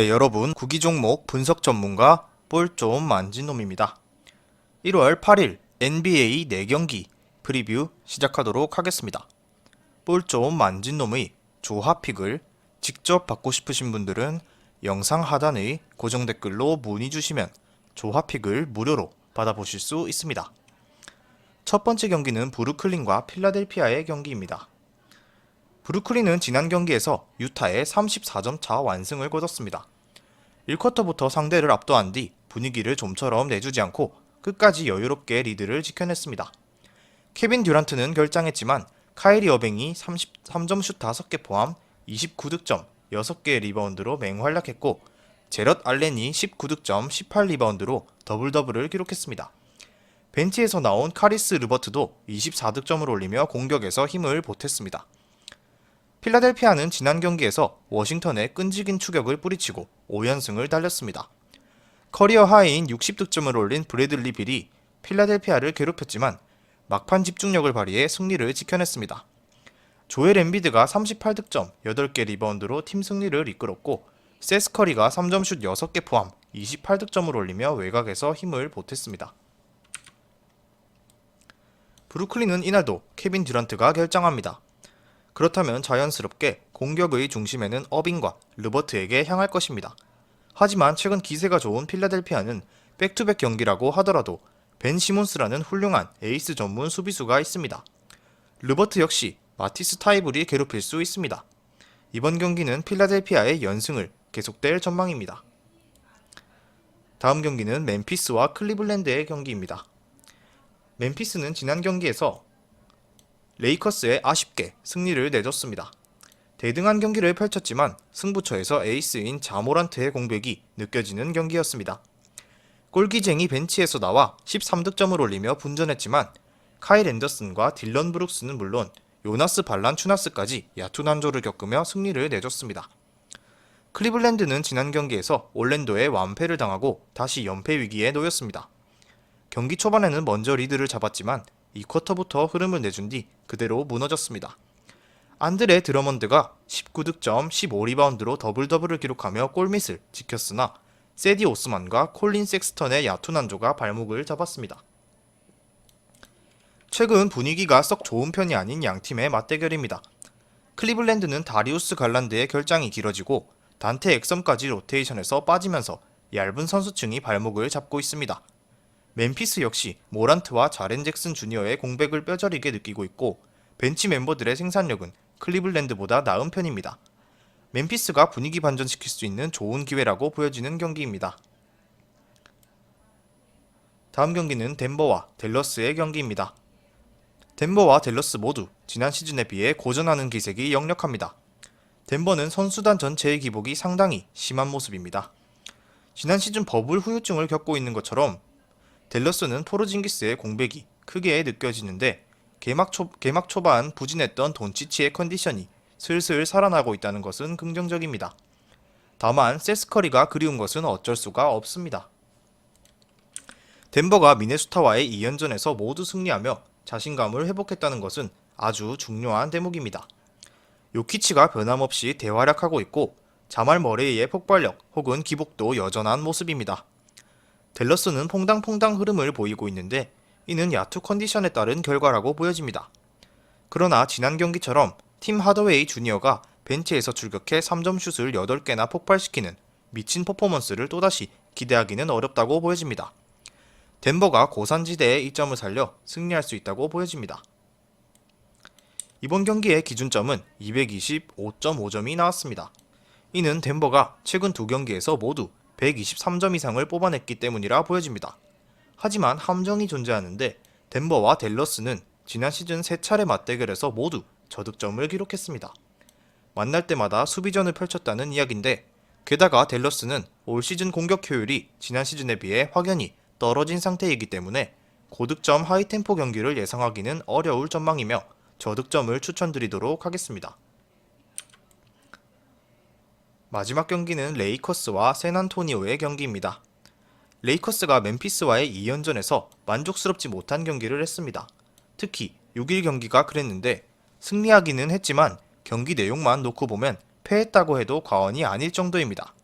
네, 여러분, 구기 종목 분석 전문가 볼 좀 만진 놈입니다. 1월 8일 NBA 4경기 프리뷰 시작하도록 하겠습니다. 볼 좀 만진 놈의 조합픽을 직접 받고 싶으신 분들은 영상 하단의 고정 댓글로 문의 주시면 조합픽을 무료로 받아보실 수 있습니다. 첫 번째 경기는 브루클린과 필라델피아의 경기입니다. 브루클린은 지난 경기에서 유타의 34점 차 완승을 거뒀습니다. 1쿼터부터 상대를 압도한 뒤 분위기를 좀처럼 내주지 않고 끝까지 여유롭게 리드를 지켜냈습니다. 케빈 듀란트는 결장했지만 카이리 어빙이 33점 슛 5개 포함 29득점 6개의 리바운드로 맹활약했고 제럿 알렌이 19득점 18리바운드로 더블더블을 기록했습니다. 벤치에서 나온 카리스 르버트도 24득점을 올리며 공격에서 힘을 보탰습니다. 필라델피아는 지난 경기에서 워싱턴에 끈질긴 추격을 뿌리치고 5연승을 달렸습니다. 커리어 하이인 60득점을 올린 브래들리 빌이 필라델피아를 괴롭혔지만 막판 집중력을 발휘해 승리를 지켜냈습니다. 조엘 엠비드가 38득점 8개 리바운드로 팀 승리를 이끌었고 세스 커리가 3점 슛 6개 포함 28득점을 올리며 외곽에서 힘을 보탰습니다. 브루클린은 이날도 케빈 듀란트가 결장합니다. 그렇다면 자연스럽게 공격의 중심에는 어빙과 르버트에게 향할 것입니다. 하지만 최근 기세가 좋은 필라델피아는 백투백 경기라고 하더라도 벤 시몬스라는 훌륭한 에이스 전문 수비수가 있습니다. 르버트 역시 마티스 타이블이 괴롭힐 수 있습니다. 이번 경기는 필라델피아의 연승을 계속될 전망입니다. 다음 경기는 멤피스와 클리블랜드의 경기입니다. 멤피스는 지난 경기에서 레이커스에 아쉽게 승리를 내줬습니다. 대등한 경기를 펼쳤지만 승부처에서 에이스인 자모란트의 공백이 느껴지는 경기였습니다. 골기쟁이 벤치에서 나와 13득점을 올리며 분전했지만 카일 앤더슨과 딜런 브룩스는 물론 요나스 발란추나스까지 얕은 한조를 겪으며 승리를 내줬습니다. 클리블랜드는 지난 경기에서 올랜도에 완패를 당하고 다시 연패 위기에 놓였습니다. 경기 초반에는 먼저 리드를 잡았지만 2쿼터부터 흐름을 내준 뒤 그대로 무너졌습니다. 안드레 드러먼드가 19득점 15리바운드로 더블더블을 기록하며 골밑을 지켰으나 세디 오스만과 콜린 섹스턴의 얕은 한조가 발목을 잡았습니다. 최근 분위기가 썩 좋은 편이 아닌 양팀의 맞대결입니다. 클리블랜드는 다리우스 갈란드의 결장이 길어지고 단테 엑섬까지 로테이션에서 빠지면서 얇은 선수층이 발목을 잡고 있습니다. 멤피스 역시 모란트와 자렌 잭슨 주니어의 공백을 뼈저리게 느끼고 있고 벤치 멤버들의 생산력은 클리블랜드보다 나은 편입니다. 멤피스가 분위기 반전시킬 수 있는 좋은 기회라고 보여지는 경기입니다. 다음 경기는 덴버와 댈러스의 경기입니다. 덴버와 댈러스 모두 지난 시즌에 비해 고전하는 기색이 역력합니다. 덴버는 선수단 전체의 기복이 상당히 심한 모습입니다. 지난 시즌 버블 후유증을 겪고 있는 것처럼 댈러스는 포르징기스의 공백이 크게 느껴지는데 개막 초반 부진했던 돈치치의 컨디션이 슬슬 살아나고 있다는 것은 긍정적입니다. 다만 세스커리가 그리운 것은 어쩔 수가 없습니다. 덴버가 미네소타와의 2연전에서 모두 승리하며 자신감을 회복했다는 것은 아주 중요한 대목입니다. 요키치가 변함없이 대활약하고 있고 자말 머레이의 폭발력 혹은 기복도 여전한 모습입니다. 댈러스는 퐁당퐁당 흐름을 보이고 있는데 이는 야투 컨디션에 따른 결과라고 보여집니다. 그러나 지난 경기처럼 팀 하더웨이 주니어가 벤치에서 출격해 3점 슛을 8개나 폭발시키는 미친 퍼포먼스를 또다시 기대하기는 어렵다고 보여집니다. 덴버가 고산지대의 이점을 살려 승리할 수 있다고 보여집니다. 이번 경기의 기준점은 225.5점이 나왔습니다. 이는 덴버가 최근 두 경기에서 모두 123점 이상을 뽑아냈기 때문이라 보여집니다. 하지만 함정이 존재하는데 덴버와 댈러스는 지난 시즌 3차례 맞대결에서 모두 저득점을 기록했습니다. 만날 때마다 수비전을 펼쳤다는 이야기인데 게다가 댈러스는 올 시즌 공격 효율이 지난 시즌에 비해 확연히 떨어진 상태이기 때문에 고득점 하이템포 경기를 예상하기는 어려울 전망이며 저득점을 추천드리도록 하겠습니다. 마지막 경기는 레이커스와 샌안토니오의 경기입니다. 레이커스가 멤피스와의 2연전에서 만족스럽지 못한 경기를 했습니다. 특히 6일 경기가 그랬는데 승리하기는 했지만 경기 내용만 놓고 보면 패했다고 해도 과언이 아닐 정도입니다.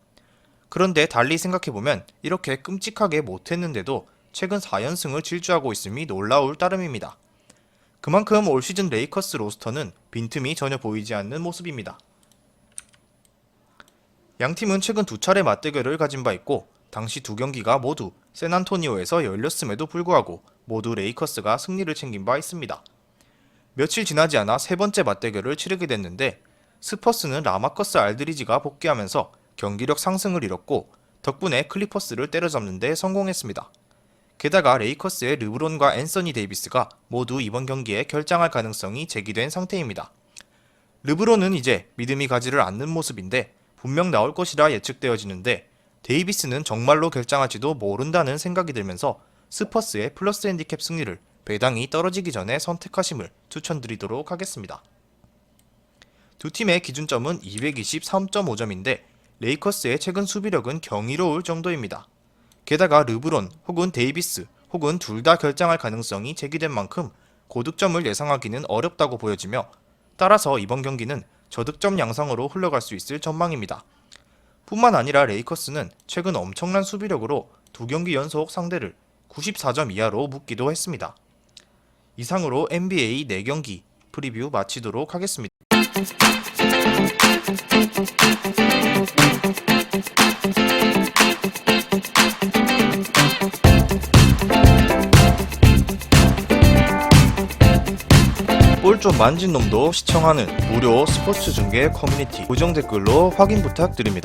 그런데 달리 생각해보면 이렇게 끔찍하게 못했는데도 최근 4연승을 질주하고 있음이 놀라울 따름입니다. 그만큼 올 시즌 레이커스 로스터는 빈틈이 전혀 보이지 않는 모습입니다. 양팀은 최근 두 차례 맞대결을 가진 바 있고 당시 두 경기가 모두 샌안토니오에서 열렸음에도 불구하고 모두 레이커스가 승리를 챙긴 바 있습니다. 며칠 지나지 않아 세 번째 맞대결을 치르게 됐는데 스퍼스는 라마커스 알드리지가 복귀하면서 경기력 상승을 이뤘고 덕분에 클리퍼스를 때려잡는 데 성공했습니다. 게다가 레이커스의 르브론과 앤서니 데이비스가 모두 이번 경기에 결장할 가능성이 제기된 상태입니다. 르브론은 이제 믿음이 가지를 않는 모습인데 분명 나올 것이라 예측되어지는데 데이비스는 정말로 결장할지도 모른다는 생각이 들면서 스퍼스의 플러스 핸디캡 승리를 배당이 떨어지기 전에 선택하심을 추천드리도록 하겠습니다. 두 팀의 기준점은 223.5점인데 레이커스의 최근 수비력은 경이로울 정도입니다. 게다가 르브론 혹은 데이비스 혹은 둘 다 결장할 가능성이 제기된 만큼 고득점을 예상하기는 어렵다고 보여지며 따라서 이번 경기는 저득점 양상으로 흘러갈 수 있을 전망입니다. 뿐만 아니라 레이커스는 최근 엄청난 수비력으로 두 경기 연속 상대를 94점 이하로 묶기도 했습니다. 이상으로 NBA 4경기 프리뷰 마치도록 하겠습니다. 볼 좀 만진 놈도 시청하는 무료 스포츠 중계 커뮤니티 고정 댓글로 확인 부탁드립니다.